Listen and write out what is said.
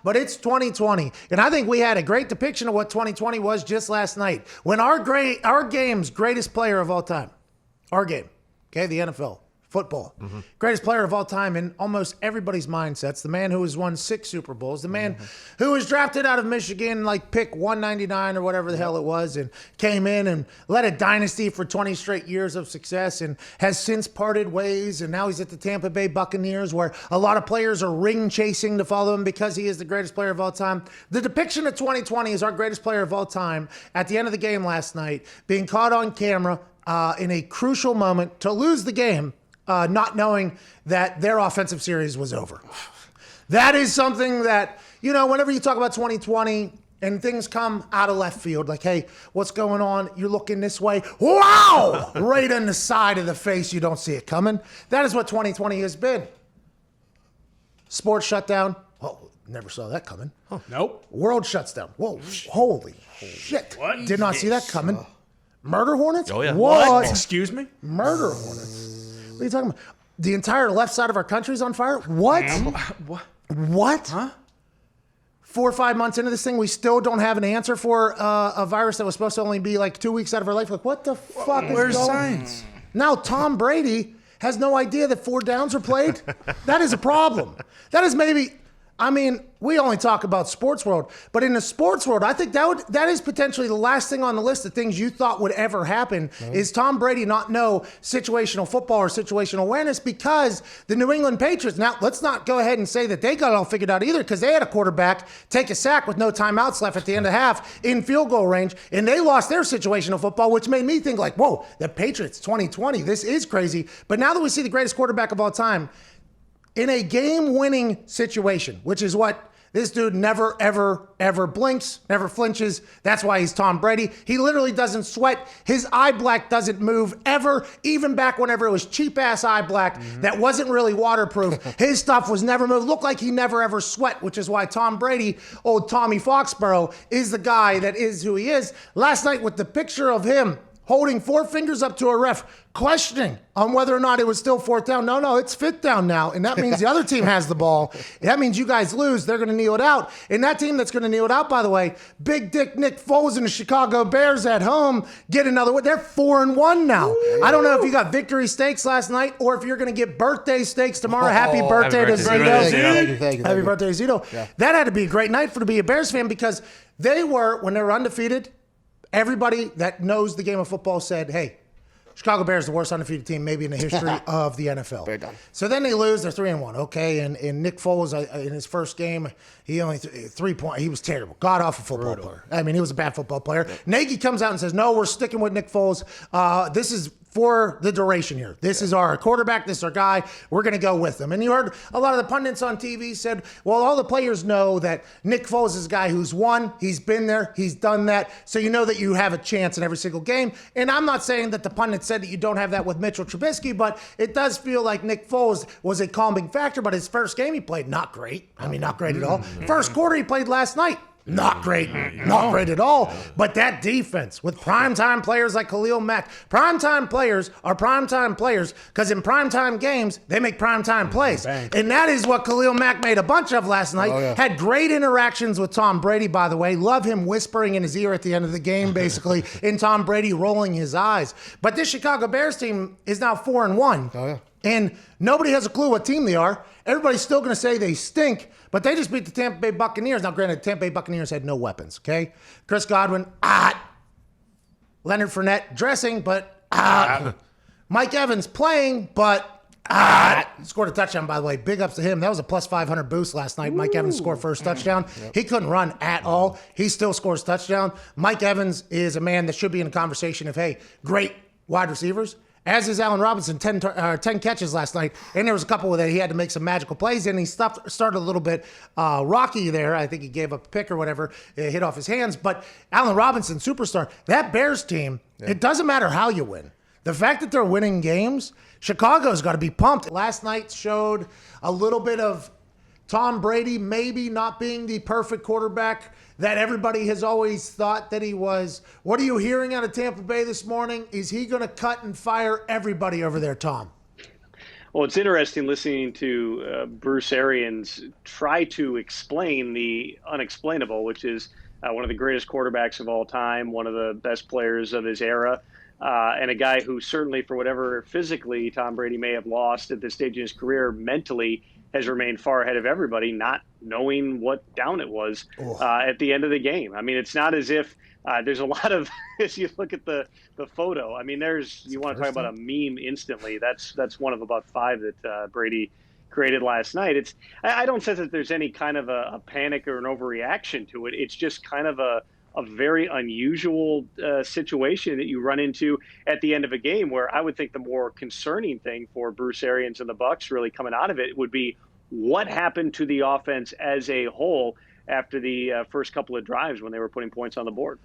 but it's 2020. And I think we had a great depiction of what 2020 was just last night. When our game's greatest player of all time, our game, okay, the NFL, football, greatest player of all time in almost everybody's mindsets, the man who has won 6 Super Bowls, the man who was drafted out of Michigan, like pick 199 or whatever the hell it was, and came in and led a dynasty for 20 straight years of success and has since parted ways, and now he's at the Tampa Bay Buccaneers, where a lot of players are ring chasing to follow him because he is the greatest player of all time. The depiction of 2020 is our greatest player of all time at the end of the game last night, being caught on camera in a crucial moment to lose the game, not knowing that their offensive series was over. That is something that, whenever you talk about 2020 and things come out of left field, like, hey, what's going on? You're looking this way. Wow! Right on the side of the face. You don't see it coming. That is what 2020 has been. Sports shut down. Oh, never saw that coming. Huh. Nope. World shuts down. Whoa, holy shit. What? Did not see that coming. Murder hornets? Oh, yeah. What? Excuse me? Murder hornets. What are you talking about? The entire left side of our country's on fire? What? What? Huh? 4 or 5 months into this thing, we still don't have an answer for a virus that was supposed to only be like 2 weeks out of our life. Like, what the fuck is Where's going on? science? Now Tom Brady has no idea that 4 downs were played. That is a problem. That is maybe... we only talk about sports world, but in the sports world, I think that is potentially the last thing on the list of things you thought would ever happen is Tom Brady not know situational football or situational awareness, because the New England Patriots, now let's not go ahead and say that they got it all figured out either, because they had a quarterback take a sack with no timeouts left at the end of half in field goal range, and they lost their situational football, which made me think like, whoa, the Patriots 2020, this is crazy. But now that we see the greatest quarterback of all time in a game-winning situation, which is what this dude never, ever, ever blinks, never flinches. That's why he's Tom Brady. He literally doesn't sweat. His eye black doesn't move ever, even back whenever it was cheap-ass eye black that wasn't really waterproof. His stuff was never moved. Looked like he never, ever sweat, which is why Tom Brady, old Tommy Foxborough, is the guy that is who he is. Last night with the picture of him holding 4 fingers up to a ref, questioning on whether or not it was still 4th down. No, it's 5th down now. And that means the other team has the ball. That means you guys lose. They're going to kneel it out. And that team that's going to kneel it out, by the way, Big Dick Nick Foles and the Chicago Bears at home get another one. They're 4-1 now. Ooh. I don't know if you got victory steaks last night or if you're going to get birthday steaks tomorrow. Happy birthday to Zito. Thank you. Happy birthday to Zito. Yeah. That had to be a great night to be a Bears fan, because when they were undefeated, everybody that knows the game of football said, hey, Chicago Bears, the worst undefeated team maybe in the history of the NFL. Very done. So then they lose. They're 3-1. Okay, and Nick Foles, in his first game, he only 3 points. He was terrible. God-awful football player. He was a bad football player. Yep. Nagy comes out and says, no, we're sticking with Nick Foles. This is for the duration here. This is our quarterback. This is our guy. We're going to go with him. And you heard a lot of the pundits on TV said, well, all the players know that Nick Foles is a guy who's won. He's been there. He's done that. So you know that you have a chance in every single game. And I'm not saying that the pundits said that you don't have that with Mitchell Trubisky, but it does feel like Nick Foles was a calming factor. But his first game he played, not great. Not great at all. First quarter he played last night. Not great. Not great at all. But that defense with primetime players like Khalil Mack. Primetime players are primetime players because in primetime games, they make primetime plays. Bang. And that is what Khalil Mack made a bunch of last night. Had great interactions with Tom Brady, by the way. Love him whispering in his ear at the end of the game, basically, and Tom Brady rolling his eyes. But this Chicago Bears team is now 4-1. And nobody has a clue what team they are. Everybody's still going to say they stink, but they just beat the Tampa Bay Buccaneers. Now, granted, Tampa Bay Buccaneers had no weapons, okay? Chris Godwin, Leonard Fournette dressing, but Mike Evans playing, but scored a touchdown, by the way. Big ups to him. That was a plus 500 boost last night. Mike Evans scored first touchdown. He couldn't run at all. He still scores touchdown. Mike Evans is a man that should be in the conversation of, hey, great wide receivers. As is Allen Robinson, 10 catches last night. And there was a couple that he had to make some magical plays in. He started a little bit rocky there. I think he gave up a pick or whatever. It hit off his hands. But Allen Robinson, superstar. That Bears team, it doesn't matter how you win. The fact that they're winning games, Chicago's got to be pumped. Last night showed a little bit of Tom Brady maybe not being the perfect quarterback that everybody has always thought that he was. What are you hearing out of Tampa Bay this morning? Is he going to cut and fire everybody over there, Tom? Well, it's interesting listening to Bruce Arians try to explain the unexplainable, which is one of the greatest quarterbacks of all time, one of the best players of his era, and a guy who certainly, for whatever physically Tom Brady may have lost at this stage in his career, mentally has remained far ahead of everybody, not knowing what down it was at the end of the game. I mean, it's not as if there's a lot of, as you look at the photo. I mean, you want to talk about a meme instantly. That's one of about five that Brady created last night. I don't sense that there's any kind of a panic or an overreaction to it. It's just kind of a very unusual situation that you run into at the end of a game, where I would think the more concerning thing for Bruce Arians and the Bucs really coming out of it would be what happened to the offense as a whole after the first couple of drives when they were putting points on the board.